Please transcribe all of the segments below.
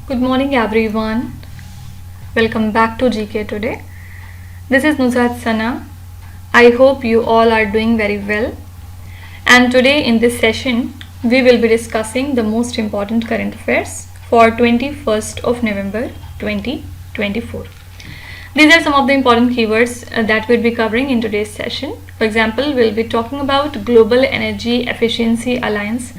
Good morning everyone. Welcome back to GK Today. This is Nuzhat Sana. I hope you all are doing very well. And today in this session, we will be discussing the most important current affairs for 21st of November 2024. These are some of the important keywords that we'll be covering in today's session. For example, we'll be talking about Global Energy Efficiency Alliance.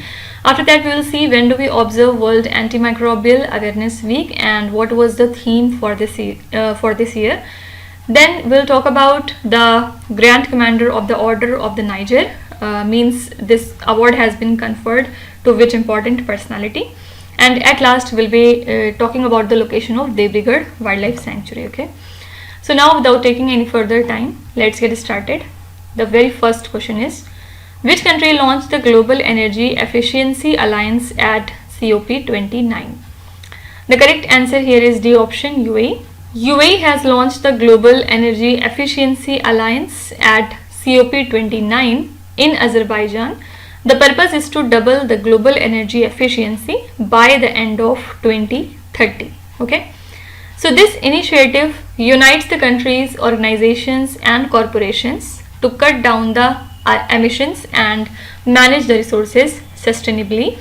After that, we will see when do we observe World-Antimicrobial-Awareness-Week and what was the theme for this year. Then we'll talk about the Grand Commander of the Order of the Niger, means this award has been conferred to which important personality. And at last, we'll be talking about the location of Debrigarh-Wildlife-Sanctuary. Okay. So now, without taking any further time, let's get started. The very first question is, which country launched the Global Energy Efficiency Alliance at COP29? The correct answer here is D option, UAE. UAE has launched the Global Energy Efficiency Alliance at COP29 in Azerbaijan. The purpose is to double the global energy efficiency by the end of 2030. Okay. So this initiative unites the countries, organizations and corporations to cut down the emissions and manage the resources sustainably,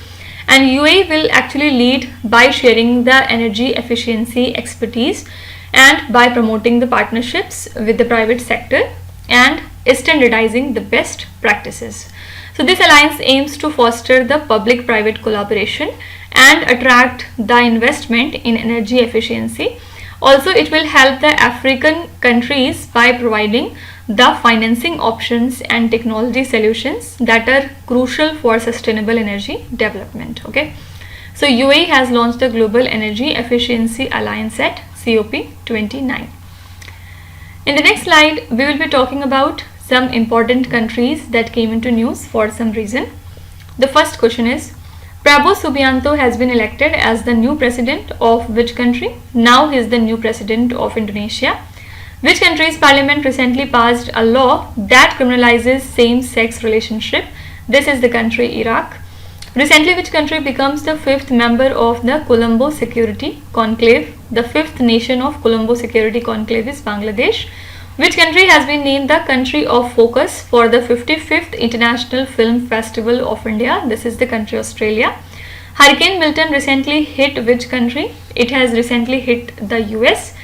and UAE will actually lead by sharing the energy efficiency expertise and by promoting the partnerships with the private sector and standardizing the best practices. So this alliance aims to foster the public-private collaboration and attract the investment in energy efficiency. Also, it will help the African countries by providing the financing options and technology solutions that are crucial for sustainable energy development. Okay, so UAE has launched the Global Energy Efficiency Alliance at COP29. In the next slide, we will be talking about some important countries that came into news for some reason. The first question is, Prabowo Subianto has been elected as the new president of which country? Now he is the new president of Indonesia. Which country's parliament recently passed a law that criminalizes same-sex relationship? This is the country Iraq. Recently, which country becomes the fifth member of the Colombo Security Conclave? The fifth nation of Colombo Security Conclave is Bangladesh. Which country has been named the country of focus for the 55th International Film Festival of India? This is the country Australia. Hurricane Milton recently hit which country? It has recently hit the US.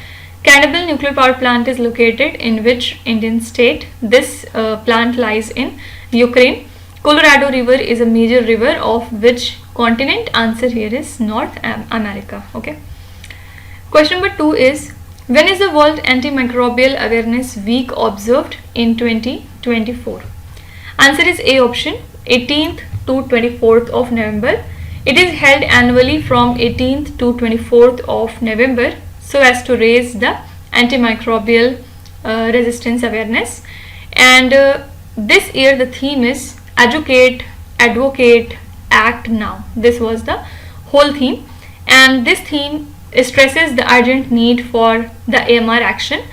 Chernobyl nuclear power plant is located in which Indian state? This plant lies in Ukraine. Colorado River is a major river of which continent? Answer here is North America. Okay. Question number 2 is, when is the World-Antimicrobial-Awareness-Week observed in 2024? Answer is A option, 18th to 24th of November. It is held annually from 18th to 24th of November so as to raise the antimicrobial resistance awareness. And this year the theme is Educate, Advocate, Act Now. This was the whole theme, and this theme stresses the urgent need for the AMR action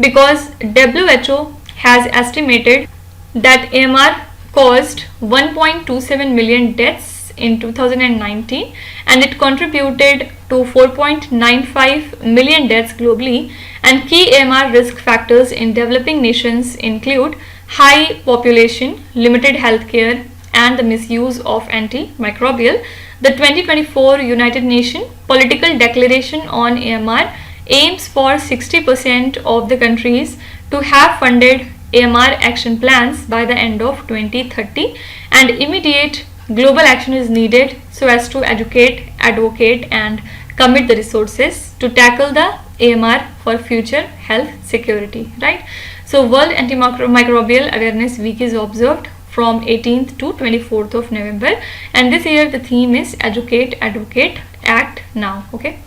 because WHO has estimated that AMR caused 1.27 million deaths in 2019 and it contributed to 4.95 million deaths globally. And key AMR risk factors in developing nations include high population, limited healthcare and the misuse of antimicrobial. The 2024 United Nations Political Declaration on AMR aims for 60% of the countries to have funded AMR action plans by the end of 2030, and immediate global action is needed so as to educate, advocate and commit the resources to tackle the AMR for future health security, right? So World Antimicrobial Awareness Week is observed from 18th to 24th of November, and this year the theme is Educate, Advocate, Act Now. Okay.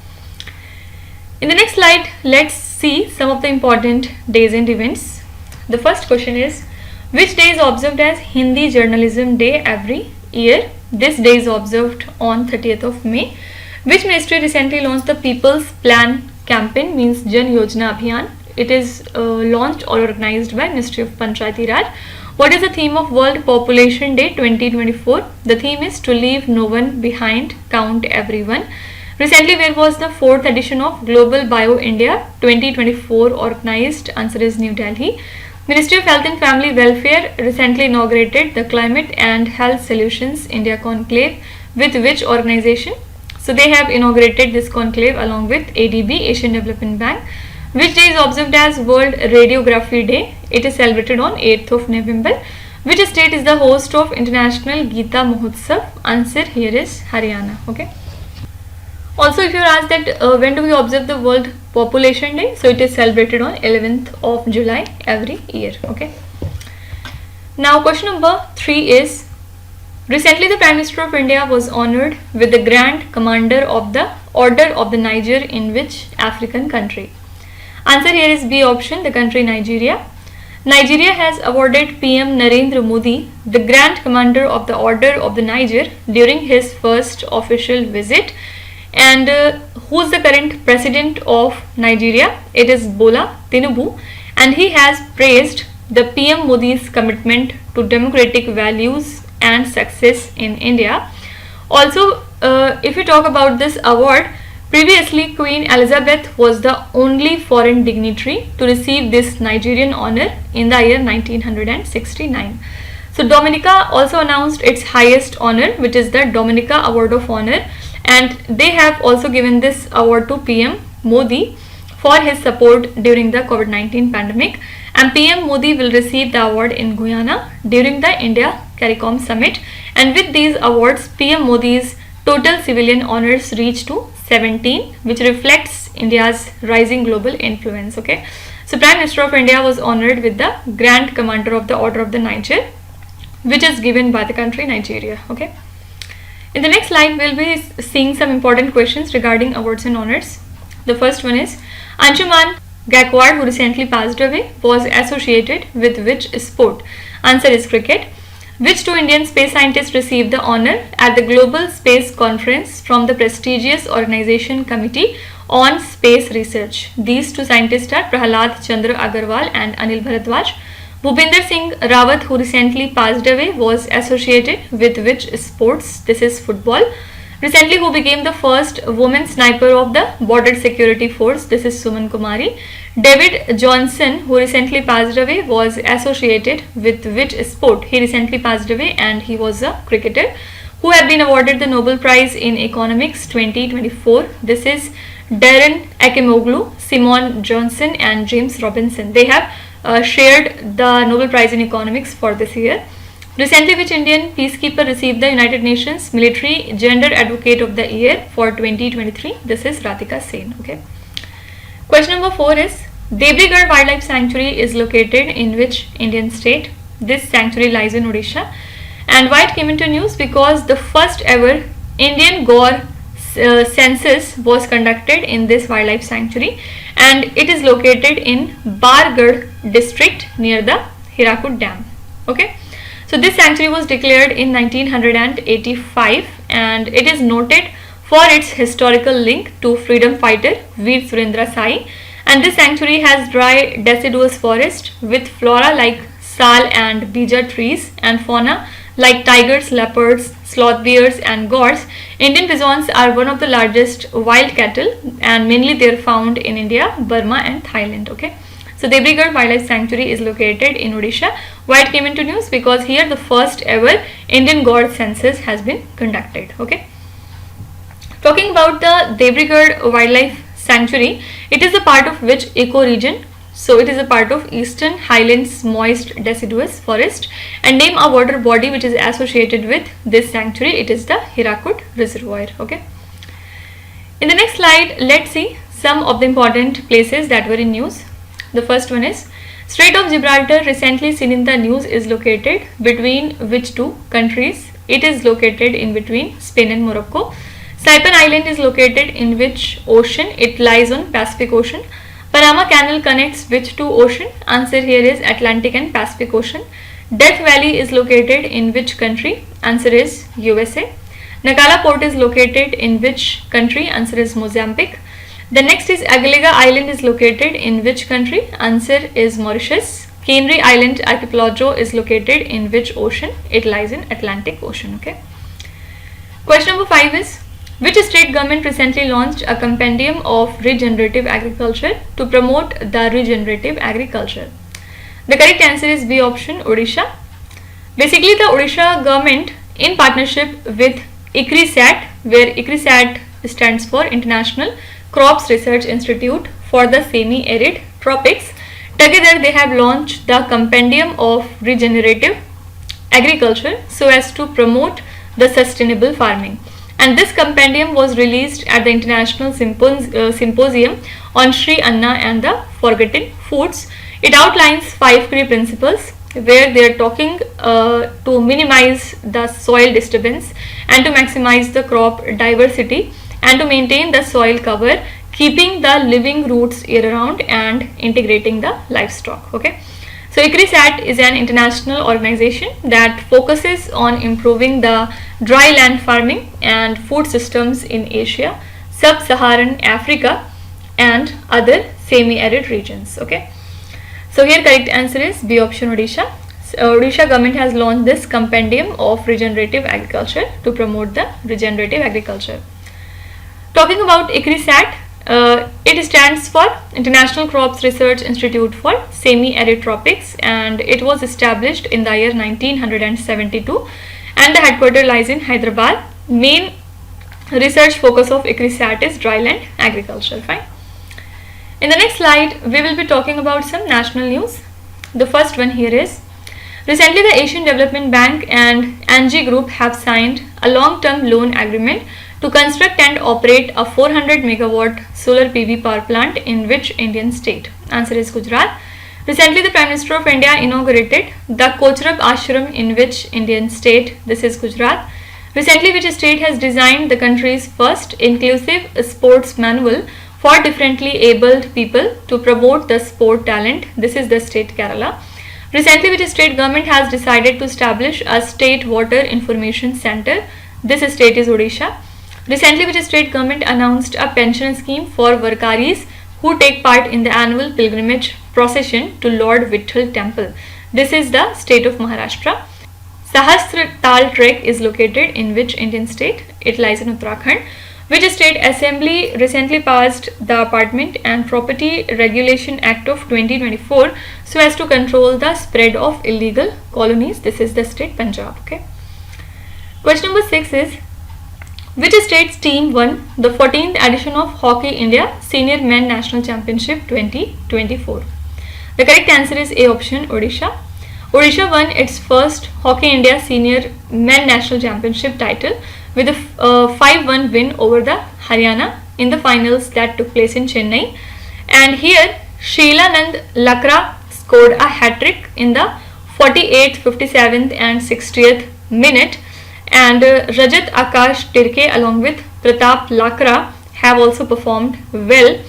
In the next slide, let's see some of the important days and events. The first question is, which day is observed as Hindi Journalism Day every year? This day is observed on 30th of May. Which ministry recently launched the People's Plan campaign, means Jan Yojana Abhiyan? It is launched or organized by Ministry of Panchayati Raj. What is the theme of World Population Day 2024? The theme is to leave no one behind, count everyone. Recently, where was the 4th edition of Global Bio India 2024 organized? Answer is New Delhi. Ministry of Health and Family Welfare recently inaugurated the Climate and Health Solutions India Conclave with which organization? So they have inaugurated this conclave along with ADB, Asian Development Bank. Which day is observed as World Radiography Day? It is celebrated on 8th of November. Which state is the host of International Gita Mahotsav? Answer here is Haryana. Okay. Also, if you are asked that when do we observe the World Population Day? So it is celebrated on 11th of July every year. Okay. Now question number 3 is, recently the Prime Minister of India was honored with the Grand Commander of the Order of the Niger in which African country? Answer here is B option, the country Nigeria. Nigeria has awarded PM Narendra Modi the Grand Commander of the Order of the Niger during his first official visit. And who is the current president of Nigeria? It is Bola Tinubu, and he has praised the PM Modi's commitment to democratic values and success in India. Also, if you talk about this award, previously Queen Elizabeth was the only foreign dignitary to receive this Nigerian honor in the year 1969. So Dominica also announced its highest honor, which is the Dominica Award of Honor, and they have also given this award to PM Modi for his support during the COVID-19 pandemic, and PM Modi will receive the award in Guyana during the India CARICOM summit, and with these awards PM Modi's total civilian honors reach to 17, which reflects India's rising global influence. Okay, so Prime Minister of India was honored with the Grand Commander of the Order of the Niger, which is given by the country Nigeria. Okay. In the next slide, we'll be seeing some important questions regarding awards and honors. The first one is, Anshuman Gaikwad, who recently passed away, was associated with which sport? Answer is cricket. Which 2 Indian space scientists received the honor at the Global Space Conference from the prestigious Organization Committee on Space Research? These 2 scientists are Prahlad Chandra Agarwal and Anil Bharadwaj. Bhupinder Singh Rawat, who recently passed away, was associated with which sports? This is football. Recently, who became the first woman sniper of the Border Security Force? This is Suman Kumari. David Johnson, who recently passed away, was associated with which sport? He recently passed away and he was a cricketer. Who have been awarded the Nobel Prize in Economics 2024? This is Darren Akemoglu, Simon Johnson and James Robinson. They have shared the Nobel Prize in Economics for this year. Recently, which Indian peacekeeper received the United Nations Military Gender Advocate of the Year for 2023? This is Radhika Sen. Okay. Question number 4 is, Debrigarh-Wildlife-Sanctuary is located in which Indian state? This sanctuary lies in Odisha. And why it came into news? Because the first ever Indian Gaur census was conducted in this wildlife sanctuary, and it is located in Bargarh district near the Hirakud Dam. Okay. So this sanctuary was declared in 1985, and it is noted for its historical link to freedom fighter Veer Surendra Sai. And this sanctuary has dry deciduous forest with flora like sal and bija trees and fauna like tigers, leopards, sloth bears and gaurs. Indian bisons are one of the largest wild cattle, and mainly they are found in India, Burma and Thailand. Okay. So Debrigarh Wildlife Sanctuary is located in Odisha. Why it came into news? Because here the first ever Indian Gaur census has been conducted. Okay. Talking about the Debrigarh Wildlife Sanctuary, it is a part of which ecoregion? So it is a part of Eastern Highlands moist deciduous forest, and name a water body which is associated with this sanctuary. It is the Hirakud Reservoir. Okay. In the next slide, let's see some of the important places that were in news. The first one is, Strait of Gibraltar, recently seen in the news, is located between which 2 countries? It is located in between Spain and Morocco. Saipan Island is located in which ocean? It lies on Pacific Ocean. Panama Canal connects which 2 ocean? Answer here is Atlantic and Pacific Ocean. Death Valley is located in which country? Answer is USA. Nacala Port is located in which country? Answer is Mozambique. The next is Agalega Island is located in which country? Answer is Mauritius. Canary Island archipelago is located in which ocean? It lies in Atlantic Ocean. Okay. Question number 5 is, Which state government recently launched a compendium of regenerative agriculture to promote the regenerative agriculture? The correct answer is B option, Odisha. Basically, the Odisha government in partnership with ICRISAT, where ICRISAT stands for International Crops Research Institute for the Semi-Arid Tropics, together they have launched the Compendium of Regenerative Agriculture so as to promote the sustainable farming. And this compendium was released at the International Symposium on Sri Anna and the Forgotten Foods. It outlines 5 key principles where they are talking to minimize the soil disturbance and to maximize the crop diversity and to maintain the soil cover, keeping the living roots year round and integrating the livestock. Okay. So ICRISAT is an international organization that focuses on improving the dry land farming and food systems in Asia, Sub-Saharan Africa and other semi-arid regions. Okay. So here correct answer is B option, Odisha. So Odisha government has launched this Compendium of Regenerative Agriculture to promote the regenerative agriculture. Talking about ICRISAT, it stands for International Crops Research Institute for Semi-Arid Tropics, and it was established in the year 1972 and the headquarters lies in Hyderabad. Main research focus of ICRISAT is dryland agriculture. Fine. In the next slide, we will be talking about some national news. The first one here is, recently the Asian Development Bank and Angie Group have signed a long-term loan agreement to construct and operate a 400 megawatt solar PV power plant in which Indian state? Answer is Gujarat. Recently the Prime Minister of India inaugurated the Kochrab Ashram in which Indian state? This is Gujarat. Recently which state has designed the country's first inclusive sports manual for differently abled people to promote the sport talent? This is the state Kerala. Recently which state government has decided to establish a state water information center? This state is Odisha. Recently which state government announced a pension scheme for Varkaris who take part in the annual pilgrimage procession to Lord Vitthal temple? This is the state of Maharashtra. Sahasra Tal trek is located in which Indian state? It lies in Uttarakhand. Which state assembly recently passed the Apartment and Property Regulation Act of 2024 so as to control the spread of illegal colonies? This is the state Punjab. Okay. Question number 6 is, which state's team won the 14th edition of Hockey India Senior Men National Championship 2024? The correct answer is A option, Odisha. Odisha won its first Hockey India Senior Men National Championship title with a 5-1 win over the Haryana in the finals that took place in Chennai. And here Sheila Nand Lakra scored a hat-trick in the 48th, 57th and 60th minute, and Rajat Akash Tirke along with Pratap Lakra have also performed well.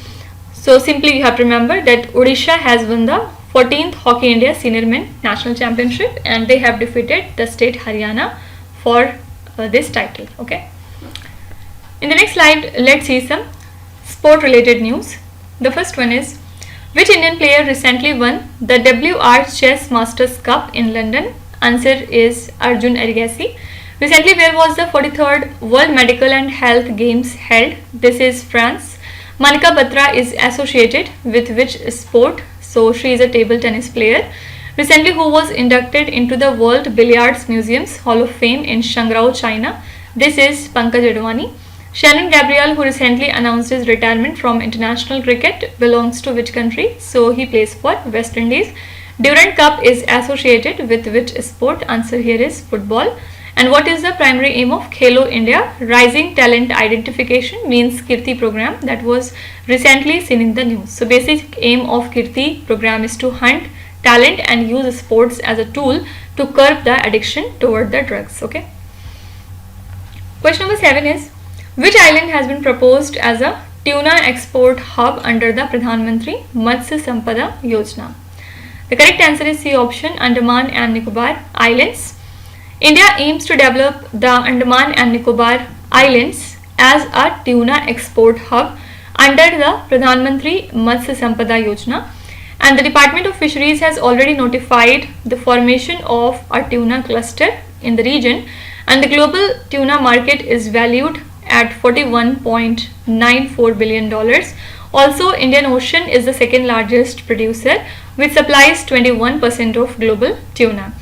So simply you have to remember that Odisha has won the 14th Hockey India Senior Men National Championship and they have defeated the state Haryana for this title. Okay. In the next slide, let's see some sport related news. The first one is, which Indian player recently won the WR Chess Masters Cup in London? Answer is Arjun Ergassi. Recently, where was the 43rd World Medical and Health Games held? This is France. Manika Batra is associated with which sport? So she is a table tennis player. Recently, who was inducted into the World Billiards Museum's Hall of Fame in Shangrao, China? This is Pankaj Advani. Shannon Gabriel, who recently announced his retirement from international cricket, belongs to which country? So he plays for West Indies. Durand Cup is associated with which sport? Answer here is football. And what is the primary aim of Khelo India? Rising Talent Identification means Kirti program that was recently seen in the news. So basic aim of Kirti program is to hunt talent and use sports as a tool to curb the addiction toward the drugs. Okay. Question number 7 is, which island has been proposed as a tuna export hub under the Pradhan-Mantri-Matsya-Sampada-Yojana? The correct answer is C option, Andaman and Nicobar Islands. India aims to develop the Andaman and Nicobar Islands as a tuna export hub under the Pradhan-Mantri-Matsya-Sampada-Yojana, and the Department of Fisheries has already notified the formation of a tuna cluster in the region, and the global tuna market is valued at $41.94 billion. Also, Indian Ocean is the second largest producer, which supplies 21% of global tuna.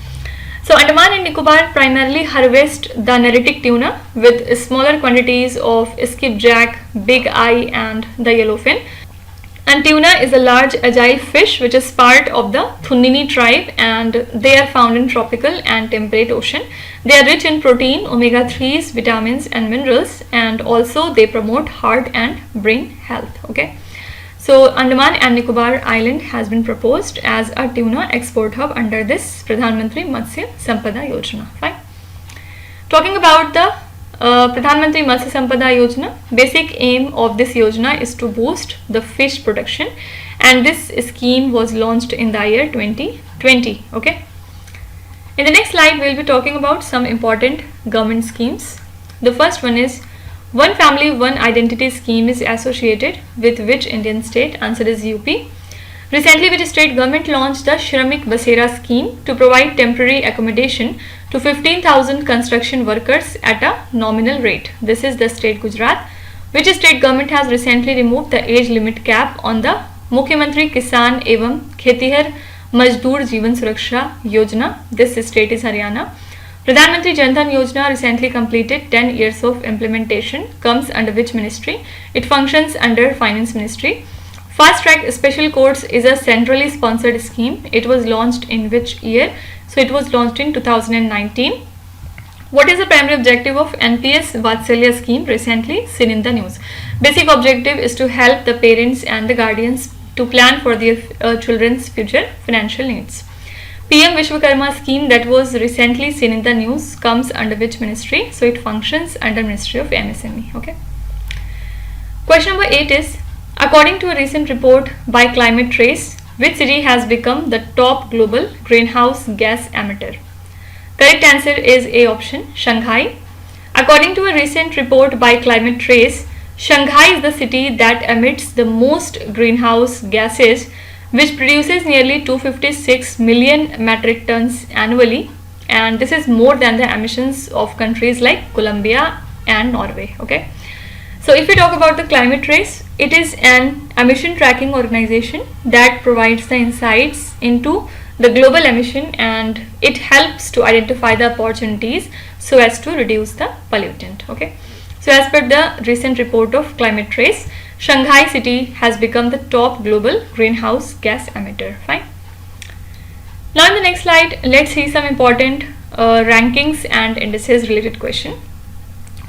So, Andaman and Nicobar primarily harvest the neritic tuna with smaller quantities of skipjack, big eye and the yellowfin. And tuna is a large agile fish which is part of the Thunnini tribe, and they are found in tropical and temperate ocean. They are rich in protein, omega-3s, vitamins and minerals, and also they promote heart and brain health. Okay. So Andaman and Nicobar Island has been proposed as a tuna export hub under this Pradhan-Mantri-Matsya-Sampada-Yojana. Fine. Talking about the Pradhan-Mantri-Matsya-Sampada-Yojana, basic aim of this Yojana is to boost the fish production, and this scheme was launched in the year 2020. Okay. In the next slide, we will be talking about some important government schemes. The first one is One Family, One Identity scheme is associated with which Indian state? Answer is UP. Recently, which state government launched the Shramik Basera scheme to provide temporary accommodation to 15,000 construction workers at a nominal rate? This is the state Gujarat. Which state government has recently removed the age limit cap on the Mukhyamantri Kisan Evam Khetihar Mazdoor Jeevan Suraksha Yojana? This state is Haryana. Pradhan-Mantri Jan Dhan Yojana recently completed 10 years of implementation. Comes under which ministry? It functions under Finance Ministry. Fast Track Special Courts is a centrally sponsored scheme. It was launched in which year? So it was launched in 2019. What is the primary objective of NPS Vatsalya scheme recently seen in the news? Basic objective is to help the parents and the guardians to plan for their children's future financial needs. PM Vishwakarma scheme that was recently seen in the news comes under which ministry? So it functions under Ministry of MSME. Okay. Question number 8 is, according to a recent report by Climate Trace, which city has become the top global greenhouse gas emitter? Correct answer is A option, Shanghai. According to a recent report by Climate Trace, Shanghai is the city that emits the most greenhouse gases, which produces nearly 256 million metric tons annually, and this is more than the emissions of countries like Colombia and Norway. Okay. So if we talk about the Climate Trace, it is an emission tracking organization that provides the insights into the global emission, and it helps to identify the opportunities so as to reduce the pollutant. Okay. So as per the recent report of Climate Trace, Shanghai city has become the top global greenhouse gas emitter. Fine. Now in the next slide, let's see some important rankings and indices related question.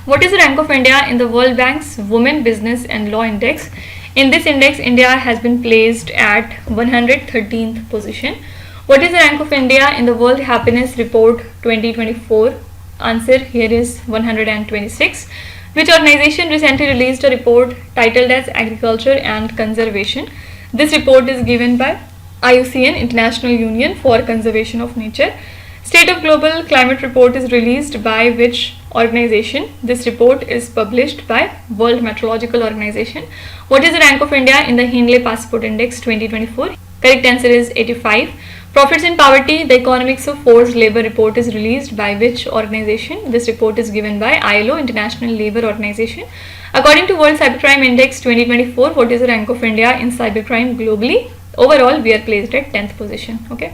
What is the rank of India in the World Bank's Women, Business and Law Index? In this index, India has been placed at 113th position. What is the rank of India in the World Happiness Report 2024? Answer here is 126. Which organization recently released a report titled as Agriculture and Conservation? This report is given by IUCN, International Union for Conservation of Nature. State of Global Climate Report is released by which organization? This report is published by World Meteorological Organization. What is the rank of India in the Hindley Passport Index 2024? Correct answer is 85. Profits in Poverty, the Economics of Forced Labor report is released by which organization? This report is given by ILO, International Labour Organization. According to World Cybercrime Index 2024, what is the rank of India in cybercrime globally? Overall, we are placed at 10th position. Okay.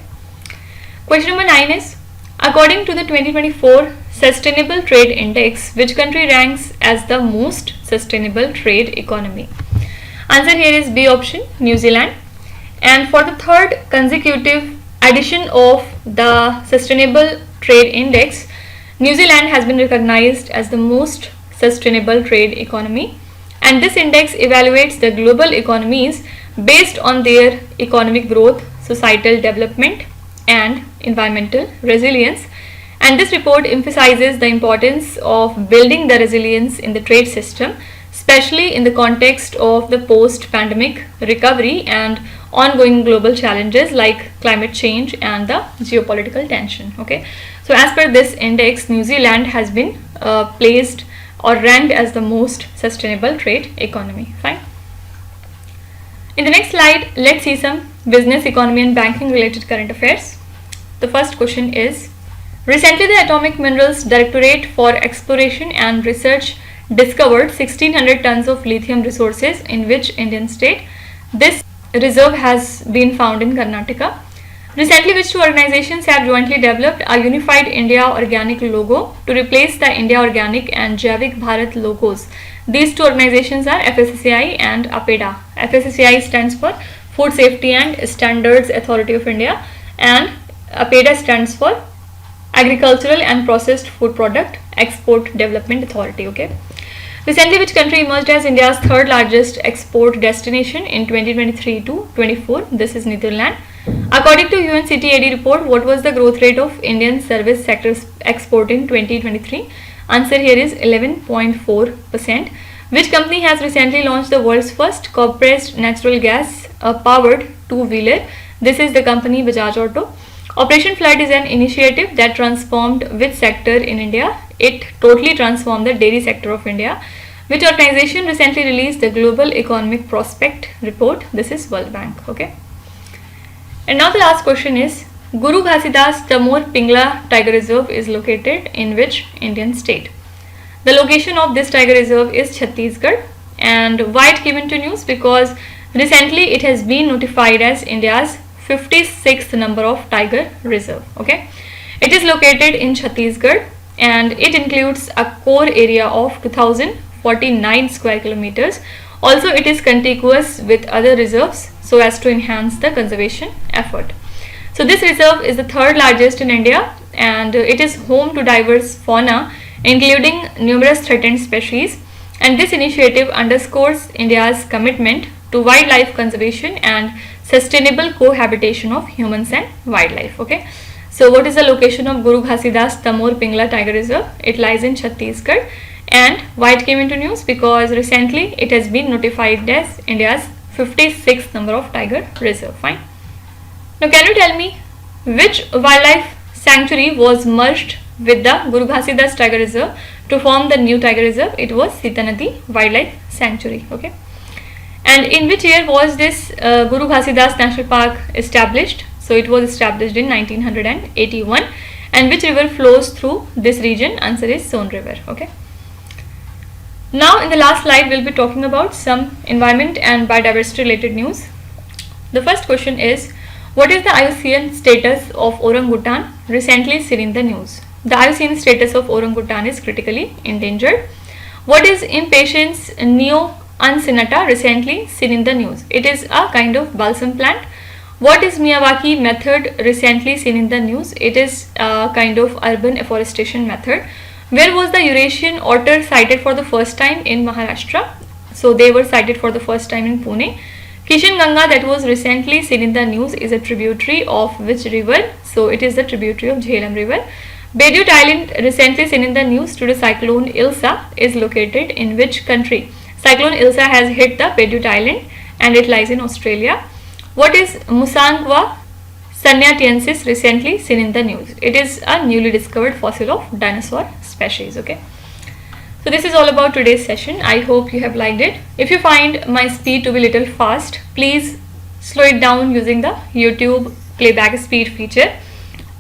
Question number 9 is, according to the 2024 Sustainable Trade Index, which country ranks as the most sustainable trade economy? Answer here is B option, New Zealand. And for the third consecutive edition of the Sustainable Trade Index, New Zealand has been recognized as the most sustainable trade economy, and this index evaluates the global economies based on their economic growth, societal development and environmental resilience. And this report emphasizes the importance of building the resilience in the trade system, especially in the context of the post-pandemic recovery and ongoing global challenges like climate change and the geopolitical tension. Okay, so as per this index, New Zealand has been placed or ranked as the most sustainable trade economy. Fine. In the next slide, let's see some business, economy and banking related current affairs. The first question is, recently the Atomic Minerals Directorate for Exploration and Research discovered 1600 tons of lithium resources in which Indian state? This reserve has been found in Karnataka. Recently, which two organizations have jointly developed a unified India Organic logo to replace the India Organic and Javik Bharat logos? These two organizations are FSSAI and APEDA. FSSAI stands for Food Safety and Standards Authority of India, and APEDA stands for Agricultural and Processed Food Product Export Development Authority. Okay. Recently, which country emerged as India's third largest export destination in 2023 to 24? This is Netherlands. According to UNCTAD report, what was the growth rate of Indian service sector export in 2023? Answer here is 11.4%. Which company has recently launched the world's first compressed natural gas powered two-wheeler? This is the company Bajaj Auto. Operation Flood is an initiative that transformed which sector in India? It totally transformed the dairy sector of India. Which organization recently released the Global Economic Prospect report? This is World Bank. Okay. And now the last question is, Guru Ghasidas Tamor Pingla Tiger Reserve is located in which Indian state? The location of this tiger reserve is Chhattisgarh. And why it came into news? Because recently it has been notified as India's 56th number of tiger reserve. Okay, it is located in Chhattisgarh and it includes a core area of 2049 square kilometers. Also, it is contiguous with other reserves so as to enhance the conservation effort. So this reserve is the third largest in India and it is home to diverse fauna including numerous threatened species, and this initiative underscores India's commitment to wildlife conservation and sustainable cohabitation of humans and wildlife. Okay, so what is the location of Guru Ghasidas Tamor Pingla Tiger Reserve? It lies in Chhattisgarh. And why it came into news? Because recently it has been notified as India's 56th number of tiger reserve. Fine. Now can you tell me which wildlife sanctuary was merged with the Guru Ghasidas Tiger Reserve to form the new tiger reserve? It was Sitanadi Wildlife Sanctuary. Okay. And in which year was this Guru Ghasidas National Park established? So it was established in 1981. And which river flows through this region? Answer is Son River. Okay. Now in the last slide we'll be talking about some environment and biodiversity related news. The first question is, what is the IUCN status of orangutan recently seen in the news? The IUCN status of orangutan is critically endangered. What is Impatiens neo-uncinata recently seen in the news? It is a kind of balsam plant. What is Miyawaki method recently seen in the news? It is a kind of urban afforestation method. Where was the Eurasian otter sighted for the first time? In Maharashtra. So they were sighted for the first time in Pune. Kishan Ganga that was recently seen in the news is a tributary of which river? So it is the tributary of Jhelum river. Beirut Island recently seen in the news due to cyclone Ilsa is located in which country? Cyclone Ilsa has hit the Beirut Island and it lies in Australia. What is Musangwa Sanyatiensis recently seen in the news? It is a newly discovered fossil of dinosaur species. Okay. So this is all about today's session. I hope you have liked it. If you find my speed to be little fast, please slow it down using the YouTube playback speed feature.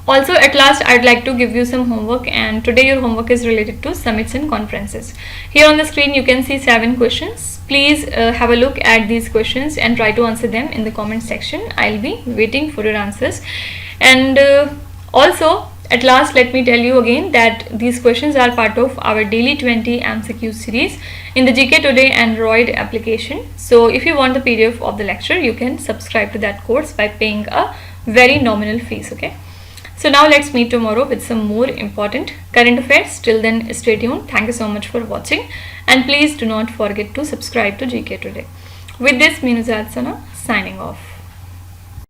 Also, at last, I'd like to give you some homework, and today your homework is related to summits and conferences. Here on the screen, you can see 7 questions. Please have a look at these questions and try to answer them in the comment section. I'll be waiting for your answers. And also, at last, let me tell you again that these questions are part of our daily 20 MCQ series in the GK Today Android application. So, if you want the PDF of the lecture, you can subscribe to that course by paying a very nominal fees. Okay. So now let's meet tomorrow with some more important current affairs. Till then, stay tuned. Thank you so much for watching, and please do not forget to subscribe to GK Today. With this, Meenuzad Sana signing off.